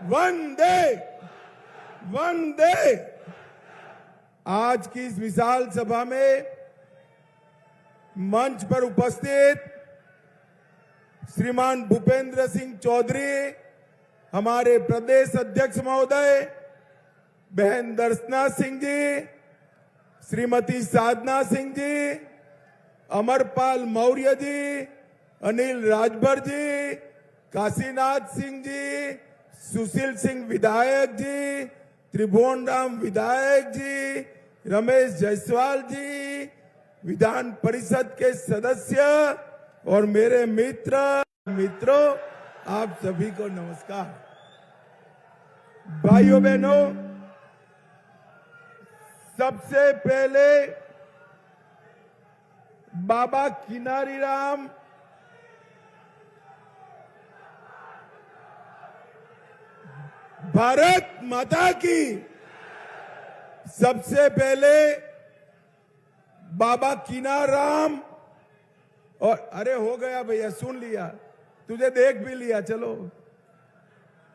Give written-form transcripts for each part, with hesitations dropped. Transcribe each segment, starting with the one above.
वंदे वंदे। आज की इस विशाल सभा में मंच पर उपस्थित श्रीमान भूपेंद्र सिंह चौधरी, हमारे प्रदेश अध्यक्ष महोदय, बहन दर्शना सिंह जी, श्रीमती साधना सिंह जी, अमरपाल मौर्य जी, अनिल राजभर जी, काशीनाथ सिंह जी, सुशील सिंह विधायक जी, त्रिभुवन राम विधायक जी, रमेश जायसवाल जी, विधान परिषद के सदस्य और मेरे मित्रों, आप सभी को नमस्कार। भाइयों बहनों, सबसे पहले बाबा किनारी राम भारत माता की। सबसे पहले बाबा किनाराम और अरे हो गया भैया, सुन लिया, तुझे देख भी लिया, चलो।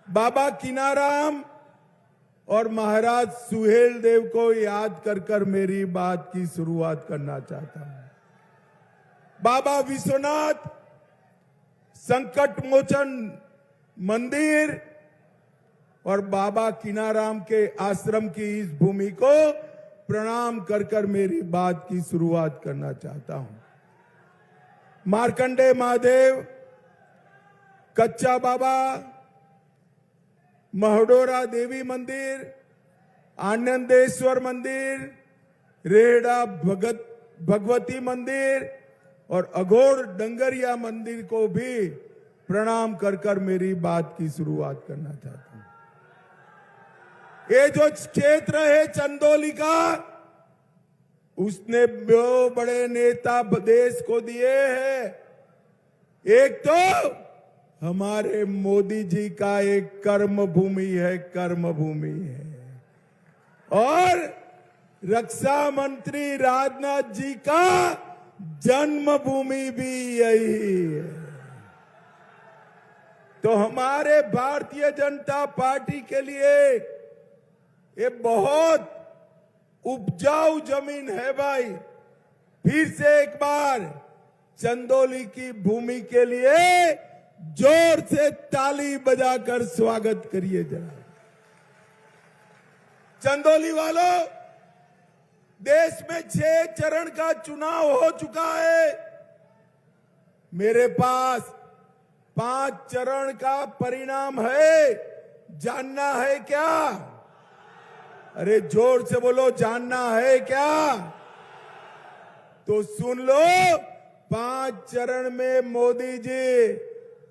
बाबा किनाराम और महाराज सुहेल देव को याद कर कर मेरी बात की शुरुआत करना चाहता हूं। बाबा विश्वनाथ संकट मोचन मंदिर और बाबा किनाराम के आश्रम की इस भूमि को प्रणाम कर कर मेरी बात की शुरुआत करना चाहता हूं। मार्कंडे महादेव, कच्चा बाबा, महोडोरा देवी मंदिर, आनंदेश्वर मंदिर, रेहड़ा भगवती मंदिर और अघोर डंगरिया मंदिर को भी प्रणाम कर कर मेरी बात की शुरुआत करना चाहता हूं। ये जो क्षेत्र है चंदौली का, उसने दो बड़े नेता देश को दिए हैं। एक तो हमारे मोदी जी का एक कर्म भूमि है, कर्म भूमि है, और रक्षा मंत्री राजनाथ जी का जन्मभूमि भी यही है। तो हमारे भारतीय जनता पार्टी के लिए ये बहुत उपजाऊ जमीन है भाई। फिर से एक बार चंदौली की भूमि के लिए जोर से ताली बजाकर स्वागत करिए जरा। चंदौली वालों, देश में 6 चरण का चुनाव हो चुका है। मेरे पास 5 चरण का परिणाम है। जानना है क्या? अरे जोर से बोलो, जानना है क्या? तो सुन लो, 5 चरण में मोदी जी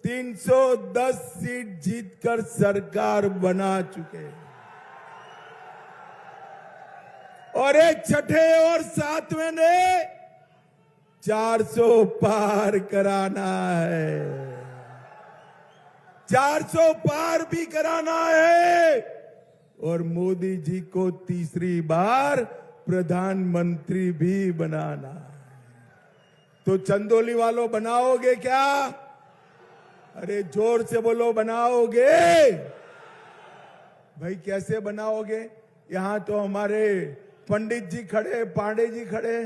310 सीट जीतकर सरकार बना चुके हैं और एक छठे और 7वें ने 400 पार कराना है। 400 पार भी कराना है और मोदी जी को तीसरी बार प्रधानमंत्री भी बनाना है। तो चंदौली वालों, बनाओगे क्या? अरे जोर से बोलो, बनाओगे? भाई कैसे बनाओगे? यहां तो हमारे पंडित जी खड़े, पांडे जी खड़े,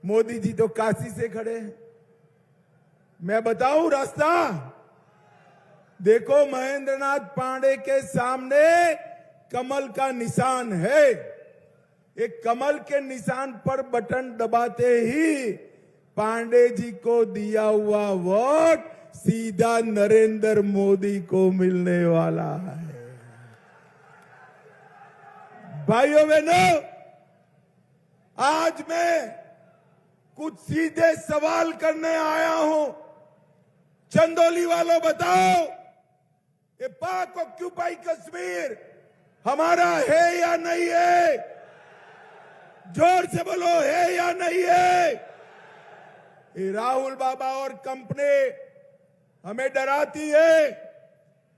मोदी जी तो काशी से खड़े। मैं बताऊं रास्ता? देखो, महेंद्रनाथ पांडे के सामने कमल का निशान है। एक कमल के निशान पर बटन दबाते ही पांडे जी को दिया हुआ वोट सीधा नरेंद्र मोदी को मिलने वाला है। भाइयों बहनों, आज मैं कुछ सीधे सवाल करने आया हूं। चंदौली वालों, बताओ, ये पाक ऑक्यूपाई कश्मीर हमारा है या नहीं है? जोर से बोलो, है या नहीं है? ये राहुल बाबा और कंपनी हमें डराती है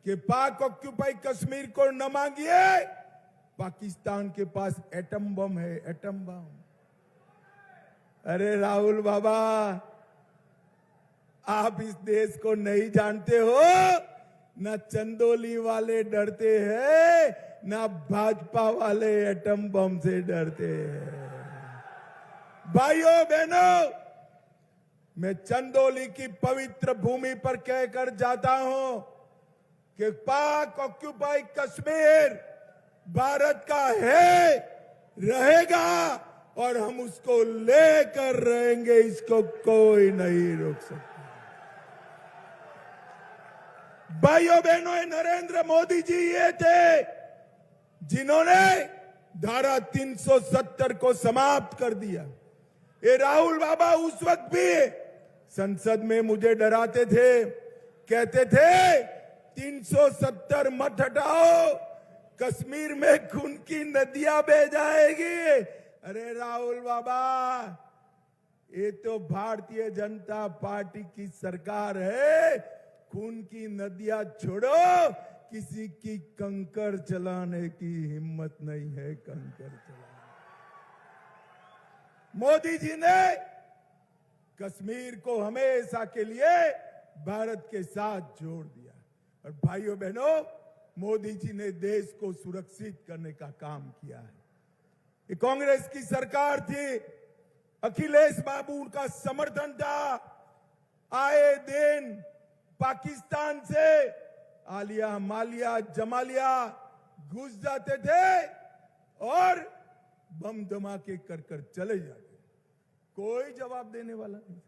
कि पाक ऑक्यूपाई कश्मीर को न मांगिए, पाकिस्तान के पास एटम बम है, एटम बम। अरे राहुल बाबा, आप इस देश को नहीं जानते हो ना चंदौली वाले डरते हैं, ना भाजपा वाले एटम बम से डरते हैं। भाइयों बहनों, मैं चंदौली की पवित्र भूमि पर कहकर जाता हूं कि पाक ऑक्यूपाई कश्मीर भारत का है, रहेगा और हम उसको लेकर रहेंगे। इसको कोई नहीं रोक सकता। भाइयों बहनों, नरेंद्र मोदी जी ये थे जिन्होंने धारा 370 को समाप्त कर दिया। ये राहुल बाबा उस वक्त भी संसद में मुझे डराते थे, कहते थे 370 मत हटाओ, कश्मीर में खून की नदियां बह जाएगी। अरे राहुल बाबा, ये तो भारतीय जनता पार्टी की सरकार है, खून की नदियां छोड़ो, किसी की कंकर चलाने की हिम्मत नहीं है। कंकर चलाने मोदी जी ने कश्मीर को हमेशा के लिए भारत के साथ जोड़ दिया। और भाइयों बहनों, मोदी जी ने देश को सुरक्षित करने का काम किया है। ये कांग्रेस की सरकार थी, अखिलेश बाबू का समर्थन था। आए दिन पाकिस्तान से आलिया मालिया जमालिया घुस जाते थे और बम धमाके कर कर चले जाते। कोई जवाब देने वाला नहीं,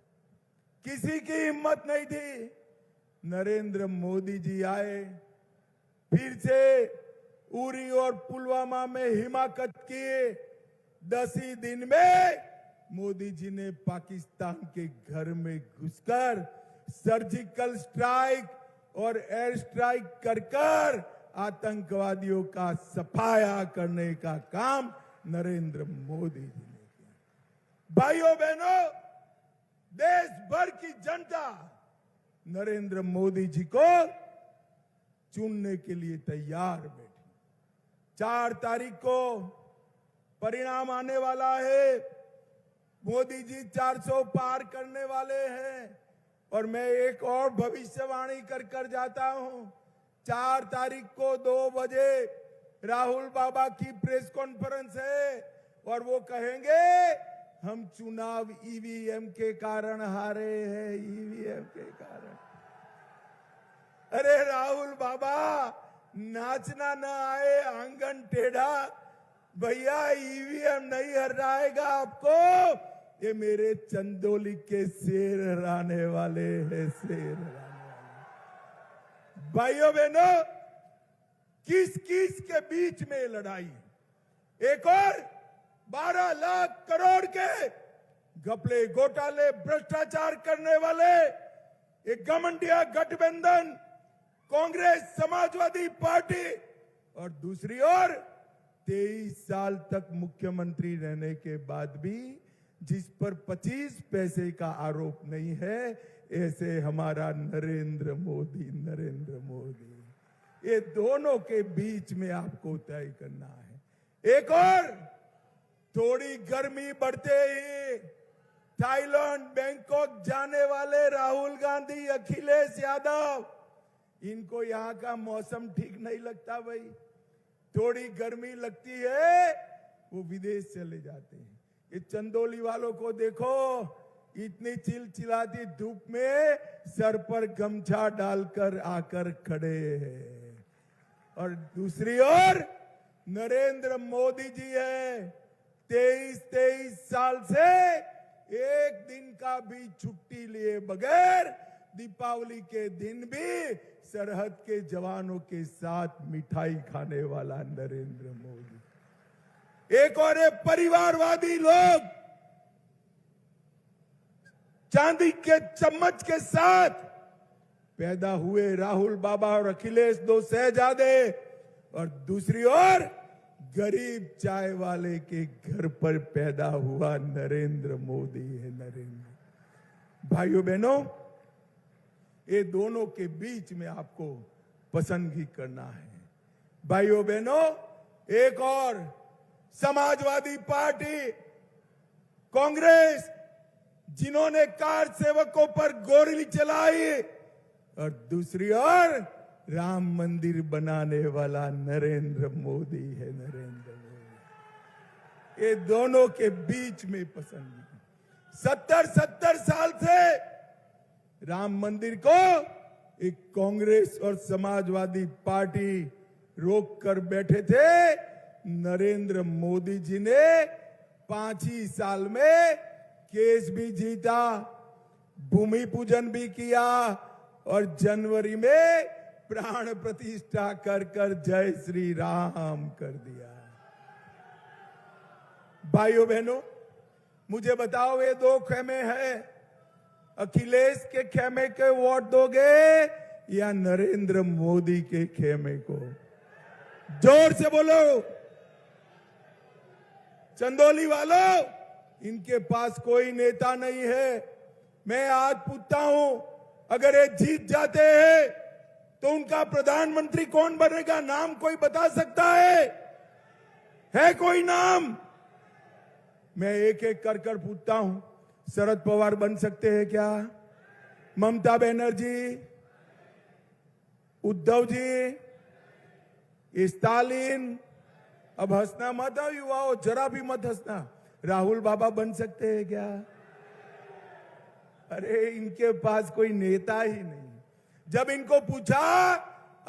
किसी की हिम्मत नहीं थी। नरेंद्र मोदी जी आए, फिर से उरी और पुलवामा में हिमाकत किए। 10 ही दिन में मोदी जी ने पाकिस्तान के घर में घुसकर सर्जिकल स्ट्राइक और एयर स्ट्राइक कर कर आतंकवादियों का सफाया करने का काम नरेंद्र मोदी जी ने किया। भाइयों बहनों, देश भर की जनता नरेंद्र मोदी जी को चुनने के लिए तैयार बैठी। 4 तारीख को परिणाम आने वाला है। मोदी जी 400 पार करने वाले हैं। और मैं एक और भविष्यवाणी कर कर जाता हूं। 4 तारीख को 2 बजे राहुल बाबा की प्रेस कॉन्फ्रेंस है और वो कहेंगे हम चुनाव ईवीएम के कारण हारे हैं, ईवीएम के कारण। अरे राहुल बाबा, नाचना न आए आंगन टेढ़ा, भैया ईवीएम नहीं हराएगा आपको। ये मेरे चंदौली के शेर हराने वाले हैं, शेर हराने वाले। भाइयों बहनों, किस किस के बीच में लड़ाई? एक और 12 लाख करोड़ के घपले घोटाले भ्रष्टाचार करने वाले एक घमंडिया गठबंधन कांग्रेस समाजवादी पार्टी, और दूसरी ओर 23 साल तक मुख्यमंत्री रहने के बाद भी जिस पर 25 पैसे का आरोप नहीं है, ऐसे हमारा नरेंद्र मोदी। नरेंद्र मोदी, ये दोनों के बीच में आपको तय करना है। एक और थोड़ी गर्मी बढ़ते ही थाईलैंड बैंकॉक जाने वाले राहुल गांधी, अखिलेश यादव, इनको यहां का मौसम ठीक नहीं लगता भाई। थोड़ी गर्मी लगती है वो विदेश चले जाते हैं। ये चंदौली वालों को देखो, इतनी चिलचिलाती धूप में सर पर गमछा डालकर आकर खड़े हैं। और दूसरी ओर नरेंद्र मोदी जी है, 23 साल से एक दिन का भी छुट्टी लिए बगैर दीपावली के दिन भी सरहद के जवानों के साथ मिठाई खाने वाला नरेंद्र मोदी। एक और परिवारवादी लोग चांदी के चम्मच के साथ पैदा हुए राहुल बाबा और अखिलेश, 2 शहजादे, और दूसरी ओर गरीब चाय वाले के घर पर पैदा हुआ नरेंद्र मोदी है। नरेंद्र, भाइयों बहनों, ये दोनों के बीच में आपको पसंदगी करना है। भाइयों बहनों, एक और समाजवादी पार्टी कांग्रेस, जिन्होंने कार सेवकों पर गोली चलाई, और दूसरी ओर राम मंदिर बनाने वाला नरेंद्र मोदी है। नरेंद्र मोदी, ये दोनों के बीच में पसंद 70 साल से राम मंदिर को एक कांग्रेस और समाजवादी पार्टी रोक कर बैठे थे। नरेंद्र मोदी जी ने 5 ही साल में केस भी जीता, भूमि पूजन भी किया और जनवरी में प्राण प्रतिष्ठा कर कर जय श्री राम कर दिया। भाइयों बहनों, मुझे बताओ, ये 2 खेमे हैं, अखिलेश के खेमे के वोट दोगे या नरेंद्र मोदी के खेमे को? जोर से बोलो। चंदौली वालों, इनके पास कोई नेता नहीं है। मैं आज पूछता हूं, अगर ये जीत जाते हैं तो उनका प्रधानमंत्री कौन बनेगा? नाम कोई बता सकता है कोई नाम? मैं एक एक कर कर पूछता हूं। शरद पवार बन सकते हैं क्या? ममता बनर्जी, उद्धव जी, स्टालिन, अब हंसना मत आओ युवाओं, जरा भी मत हंसना। राहुल बाबा बन सकते हैं क्या? अरे इनके पास कोई नेता ही नहीं। जब इनको पूछा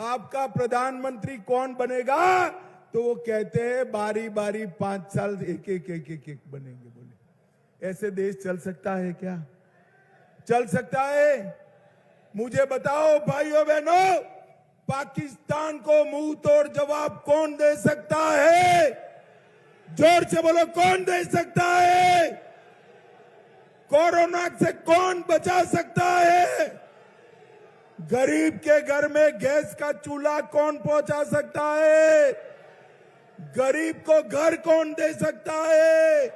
आपका प्रधानमंत्री कौन बनेगा, तो वो कहते हैं बारी बारी 5 साल एक एक बनेंगे। बोले ऐसे देश चल सकता है क्या? चल सकता है? मुझे बताओ भाइयों बहनों, पाकिस्तान को मुंह तोड़ जवाब कौन दे सकता है? जोर से बोलो, कौन दे सकता है? कोरोना से कौन बचा सकता है? गरीब के घर में गैस का चूल्हा कौन पहुंचा सकता है? गरीब को घर कौन दे सकता है?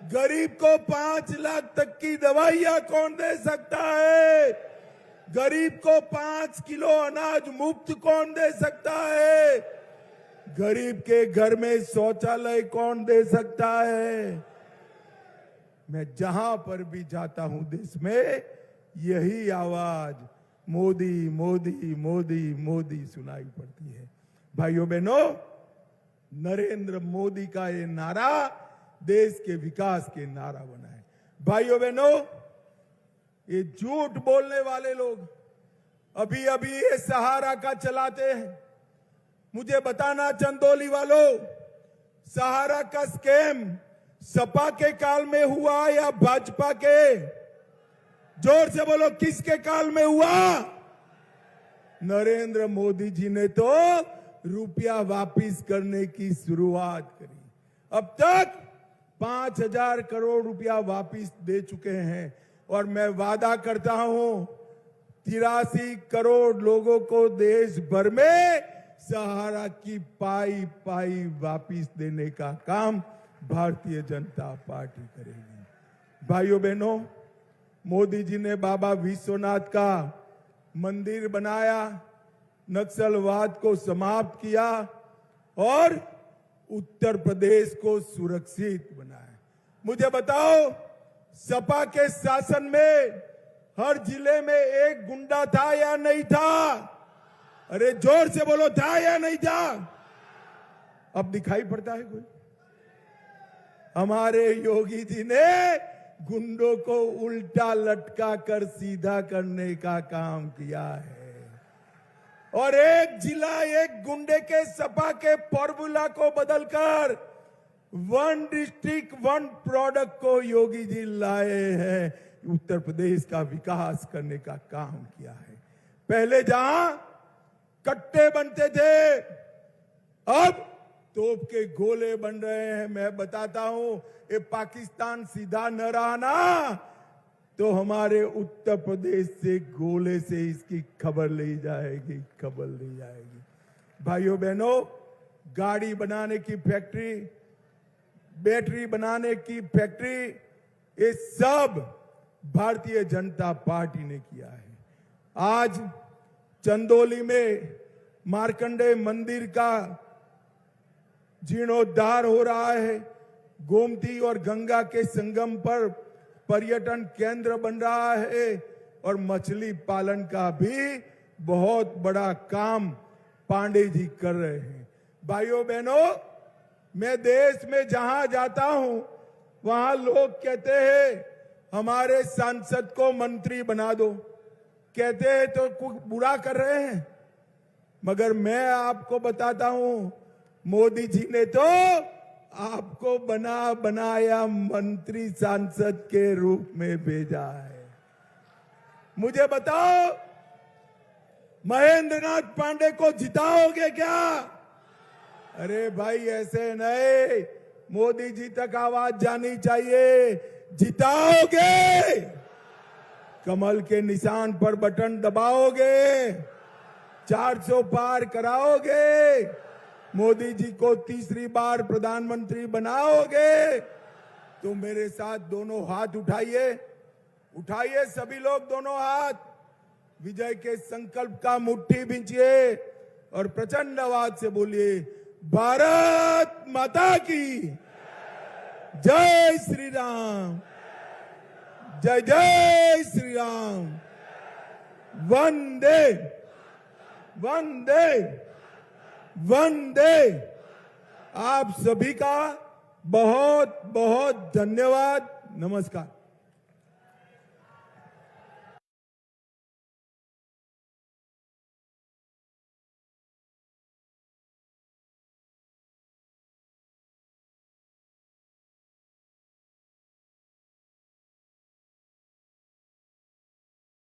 गरीब को 5 लाख तक की दवाइयां कौन दे सकता है? गरीब को 5 किलो अनाज मुफ्त कौन दे सकता है? गरीब के घर में शौचालय कौन दे सकता है? मैं जहां पर भी जाता हूं देश में, यही आवाज मोदी मोदी मोदी मोदी सुनाई पड़ती है। भाइयों बहनों, नरेंद्र मोदी का ये नारा देश के विकास के नारा बना है। भाइयों बहनों, ये झूठ बोलने वाले लोग अभी अभी ये सहारा का चलाते हैं। मुझे बताना चंदौली वालों, सहारा का स्कैम सपा के काल में हुआ या भाजपा के? जोर से बोलो, किसके काल में हुआ? नरेंद्र मोदी जी ने तो रुपया वापिस करने की शुरुआत करी। अब तक 5,000 करोड़ रुपया वापिस दे चुके हैं और मैं वादा करता हूं 83 करोड़ लोगों को देश भर में सहारा की पाई पाई वापिस देने का काम भारतीय जनता पार्टी करेगी। भाइयों बहनों, मोदी जी ने बाबा विश्वनाथ का मंदिर बनाया, नक्सलवाद को समाप्त किया और उत्तर प्रदेश को सुरक्षित बनाया। मुझे बताओ, सपा के शासन में हर जिले में एक गुंडा था या नहीं था? अरे जोर से बोलो, था या नहीं था? अब दिखाई पड़ता है कोई? हमारे योगी जी ने गुंडों को उल्टा लटका कर सीधा करने का काम किया है और एक जिला एक गुंडे के सपा के फॉर्मूला को बदलकर 1 डिस्ट्रिक्ट 1 प्रोडक्ट को योगी जी लाए हैं। उत्तर प्रदेश का विकास करने का काम किया है। पहले जहां कट्टे बनते थे, अब तोप के गोले बन रहे हैं। मैं बताता हूं, ये पाकिस्तान सीधा न रहा ना तो हमारे उत्तर प्रदेश से गोले से इसकी खबर ली जाएगी, खबर ली जाएगी। भाइयों बहनों, गाड़ी बनाने की फैक्ट्री, बैटरी बनाने की फैक्ट्री, ये सब भारतीय जनता पार्टी ने किया है। आज चंदौली में मार्कंडेय मंदिर का जीर्णोद्धार हो रहा है। गोमती और गंगा के संगम पर पर्यटन केंद्र बन रहा है और मछली पालन का भी बहुत बड़ा काम पांडे जी कर रहे हैं। भाइयों बहनों, मैं देश में जहां जाता हूं वहां लोग कहते हैं हमारे सांसद को मंत्री बना दो। कहते हैं तो कुछ बुरा कर रहे हैं, मगर मैं आपको बताता हूं मोदी जी ने तो आपको बनाया मंत्री सांसद के रूप में भेजा है। मुझे बताओ, महेंद्र नाथ पांडे को जिताओगे क्या? अरे भाई ऐसे नहीं, मोदी जी तक आवाज जानी चाहिए। जिताओगे, कमल के निशान पर बटन दबाओगे, 400 पार कराओगे, मोदी जी को तीसरी बार प्रधानमंत्री बनाओगे, तो मेरे साथ दोनों हाथ उठाइए, उठाइए सभी लोग दोनों हाथ, विजय के संकल्प का मुट्ठी बींचिए और प्रचंड आवाज से बोलिए, भारत माता की जय श्री राम, जय जय श्री राम, वंदे वंदे वंदे। आप सभी का बहुत बहुत धन्यवाद। नमस्कार।